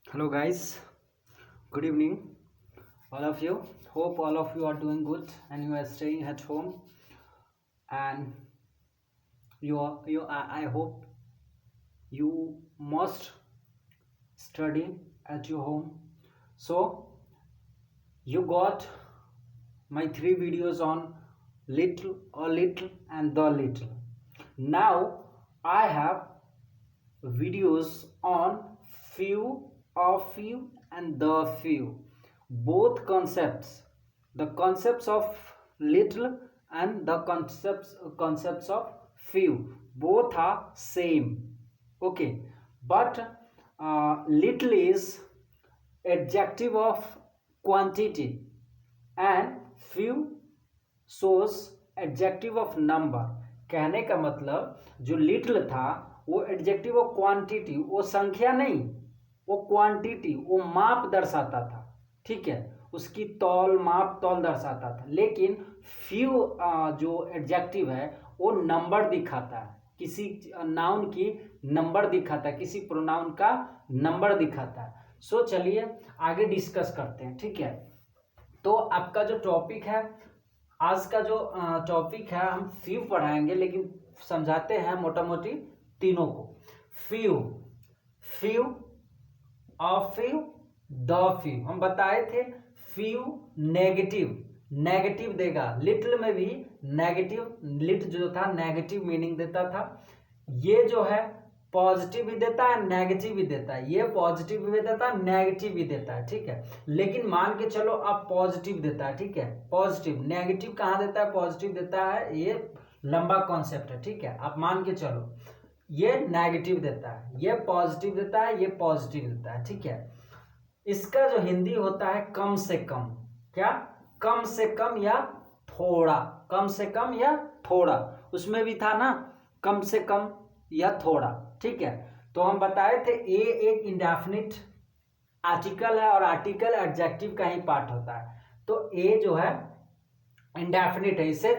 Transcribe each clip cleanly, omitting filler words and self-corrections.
Hello guys, good evening all of you. Hope all of you are doing good and you are staying at home and I hope you must study at your home. So you got my three videos on little or little and the little. Now I have videos on few, of few and the few. Both concepts, the concepts of little and the concepts of few, both are same. Okay, but little is adjective of quantity and few source adjective of number. कहने का मतलब जो little था वो adjective of quantity, वो संख्या नहीं, वो क्वांटिटी, वो माप दर्शाता था। ठीक है, उसकी तौल, माप, तौल दर्शाता था। लेकिन फ्यू जो एडजेक्टिव है वो नंबर दिखाता है, किसी नाउन की नंबर दिखाता है, किसी प्रोनाउन का नंबर दिखाता है। सो चलिए आगे डिस्कस करते हैं। ठीक है, तो आपका जो टॉपिक है, आज का जो टॉपिक है, हम फ्यू पढ़ाएंगे लेकिन समझाते हैं मोटा मोटी तीनों को। Few, few, of few, the few. हम बताए थे फ्यू नेगेटिव, नेगेटिव देगा। लिटिल में भी नेगेटिव, लिट जो था नेगेटिव मीनिंग देता था। ये जो है पॉजिटिव भी देता है, नेगेटिव भी देता है। ये पॉजिटिव भी देता है, नेगेटिव भी देता है। ठीक है, लेकिन मान के चलो अब पॉजिटिव देता है। ठीक है, पॉजिटिव, नेगेटिव कहाँ देता है, पॉजिटिव देता है। ये लंबा कॉन्सेप्ट है। ठीक है, आप मान के चलो ये नेगेटिव देता है, ये पॉजिटिव देता है, ये पॉजिटिव देता है। ठीक है, इसका जो हिंदी होता है कम से कम। क्या? कम से कम या थोड़ा, कम से कम या थोड़ा। उसमें भी था ना कम से कम या थोड़ा। ठीक है, तो हम बताए थे ए एक इंडेफिनिट आर्टिकल है और आर्टिकल एडजेक्टिव का ही पार्ट होता है। तो ए जो है इंडेफिनिट है, इससे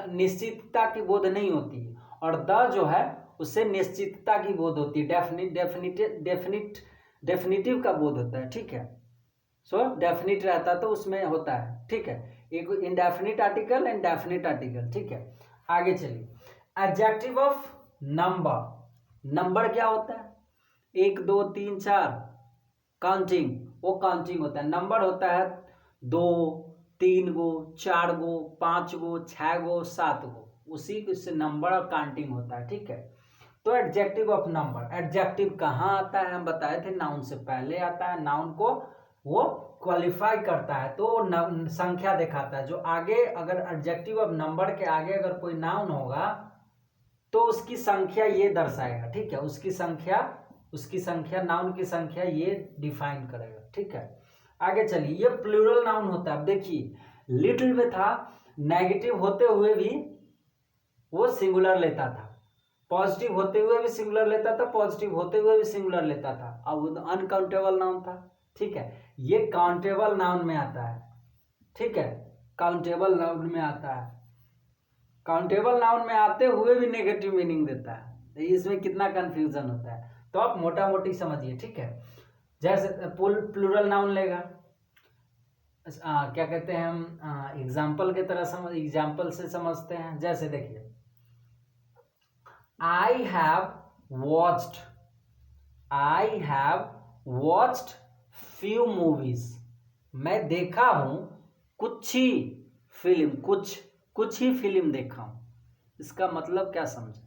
निश्चितता की बोध नहीं होती है। और द जो है उससे निश्चितता की बोध होती है, डेफिनेटिव का बोध होता है। ठीक है, सो डेफिनिट रहता तो उसमें होता है। ठीक है, एक इंडेफिनिट आर्टिकल, इंडेफिनिट आर्टिकल। ठीक है, आगे चलिए। एडजेक्टिव ऑफ नंबर, नंबर क्या होता है? 1 2 3 4 काउंटिंग, वो काउंटिंग होता है। नंबर होता है 2 3 गो, 4 गो, 5 गो, 6 गो, 7 गो, उसी से नंबर और काउंटिंग होता है। ठीक है, तो एडजेक्टिव ऑफ नंबर, एडजेक्टिव कहाँ आता है? हम बताए थे नाउन से पहले आता है। नाउन को वो क्वालिफाई करता है तो संख्या दिखाता है। जो आगे अगर एडजेक्टिव ऑफ नंबर के आगे अगर कोई नाउन होगा तो उसकी संख्या ये दर्शाएगा। ठीक है, उसकी संख्या, नाउन की संख्या ये डिफाइन करेगा। ठीक है, आगे चलिए। ये प्लूरल नाउन होता है। अब देखिए, लिटिल में था नेगेटिव होते हुए भी वो सिंगुलर लेता था, पॉजिटिव होते हुए भी सिंगुलर लेता था, पॉजिटिव होते हुए भी सिंगुलर लेता था। अब अनकाउंटेबल नाउन था। ठीक है, ये काउंटेबल नाउन में आता है। ठीक है, काउंटेबल नाउन में आता है। काउंटेबल नाउन में आते हुए भी नेगेटिव मीनिंग देता है। तो इसमें कितना कंफ्यूजन होता है, तो आप मोटा मोटी समझिए। ठीक है, जैसे प्लूरल नाउन लेगा, क्या कहते हैं हम, एग्जाम्पल की तरह एग्जाम्पल से समझते हैं। जैसे देखिए, I have watched few movies. मैं देखा हूं कुछ ही फिल्म, कुछ ही फिल्म देखा हूं। इसका मतलब क्या समझे?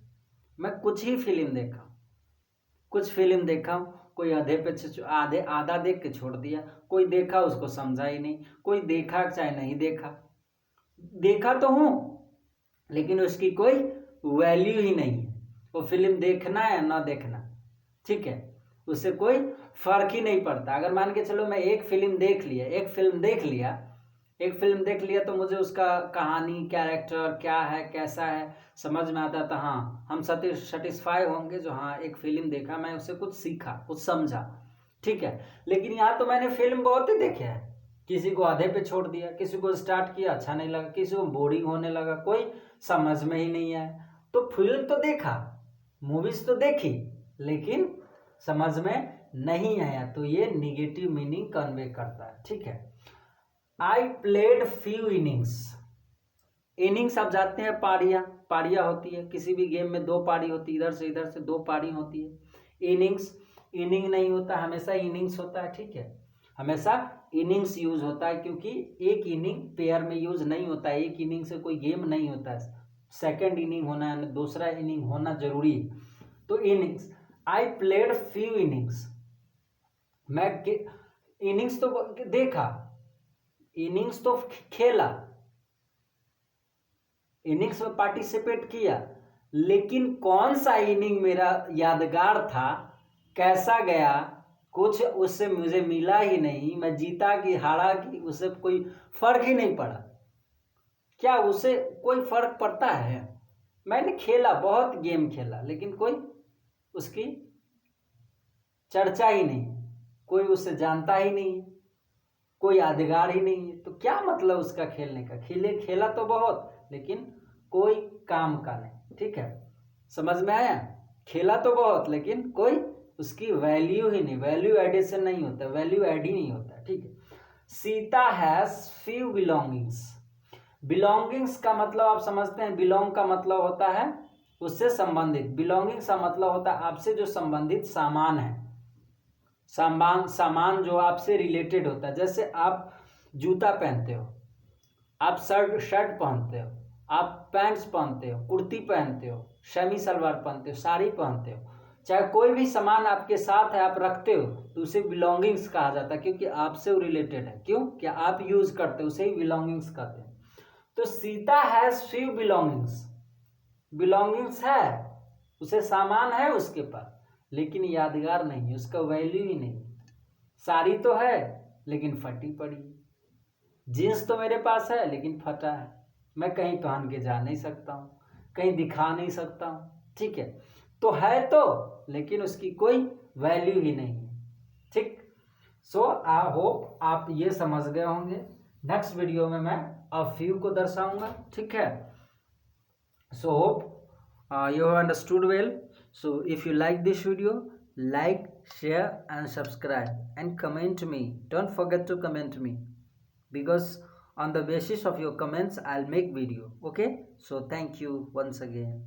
मैं कुछ ही फिल्म देखा हूं, कुछ फिल्म देखा हूं। कोई आधा देख के छोड़ दिया, कोई देखा उसको समझा ही नहीं, कोई देखा चाहे नहीं देखा, देखा तो हूं लेकिन उसकी कोई वैल्यू ही नहीं है। वो फिल्म देखना है ना देखना, ठीक है, उससे कोई फर्क ही नहीं पड़ता। अगर मान के चलो मैं एक फिल्म देख लिया तो मुझे उसका कहानी, कैरेक्टर क्या है, कैसा है, समझ में आता था। हाँ, हम सेटिस्फाई होंगे जो हाँ एक फिल्म देखा, मैं उससे कुछ सीखा, कुछ समझा। ठीक है, लेकिन यहाँ तो मैंने फिल्म बहुत ही देखे हैं, किसी को आधे पे छोड़ दिया, किसी को स्टार्ट किया अच्छा नहीं लगा, किसी को बोरिंग होने लगा, कोई समझ में ही नहीं आया। तो फिल्म तो देखा, मूवीज तो देखी, लेकिन समझ में नहीं है, तो ये निगेटिव मीनिंग कन्वे करता है। ठीक है, I played few innings. Innings आप जानते हैं पारियां होती है, किसी भी गेम में 2 पारी होती है, इधर से 2 पारी होती है। इनिंग्स, इनिंग नहीं होता, हमेशा इनिंग्स होता है। ठीक है, हमेशा इनिंग्स यूज होता है, क्योंकि एक इनिंग पेयर में यूज नहीं होता है, एक इनिंग से कोई गेम नहीं होता है, सेकेंड इनिंग होना है, दूसरा इनिंग होना जरूरी है। तो innings, I played few innings, मैं इनिंग्स तो देखा, इनिंग्स तो खेला, इनिंग्स में पार्टिसिपेट किया, लेकिन कौन सा इनिंग मेरा यादगार था, कैसा गया, कुछ उससे मुझे मिला ही नहीं, मैं जीता कि हारा कि उससे कोई फर्क ही नहीं पड़ा। क्या उससे कोई फर्क पड़ता है? मैंने खेला, बहुत गेम खेला, लेकिन कोई उसकी चर्चा ही नहीं, कोई उससे जानता ही नहीं, कोई यादगार ही नहीं है। तो क्या मतलब उसका खेलने का? खेला तो बहुत, लेकिन कोई काम का नहीं। ठीक है, समझ में आया? खेला तो बहुत, लेकिन कोई उसकी वैल्यू ही नहीं, वैल्यू एडिशन नहीं होता, वैल्यू एड ही नहीं होता। ठीक है, Sita has few belongings. Belongings का मतलब आप समझते हैं, बिलोंग का मतलब होता है उससे संबंधित, बिलोंगिंग्स का मतलब होता है आपसे जो संबंधित सामान है, सामान जो आपसे रिलेटेड होता है। जैसे आप जूता पहनते हो, आप शर्ट पहनते हो, आप पैंट्स पहनते हो, कुर्ती पहनते हो, शमी सलवार पहनते हो, साड़ी पहनते हो, चाहे कोई भी सामान आपके साथ है, आप रखते हो, तो उसे बिलोंगिंग्स कहा जाता है, क्योंकि आपसे वो रिलेटेड है। क्यों? क्या आप यूज करते हो, उसे ही बिलोंगिंग्स कहते हैं। तो Sita has few belongings, belongings है, उसे सामान है उसके पास, लेकिन यादगार नहीं, उसका वैल्यू ही नहीं। साड़ी तो है लेकिन फटी पड़ी, जीन्स तो मेरे पास है लेकिन फटा है, मैं कहीं पहन के जा नहीं सकता हूँ, कहीं दिखा नहीं सकता हूँ। ठीक है, तो है तो, लेकिन उसकी कोई वैल्यू ही नहीं है। ठीक, सो आई होप आप ये समझ गए होंगे। नेक्स्ट वीडियो में मैं अ फ्यू को दर्शाऊंगा। ठीक है, so hope you have understood well. So if you like this video, like, share and subscribe and comment me. Don't forget to comment me, because on the basis of your comments I'll make video. Okay, so thank you once again.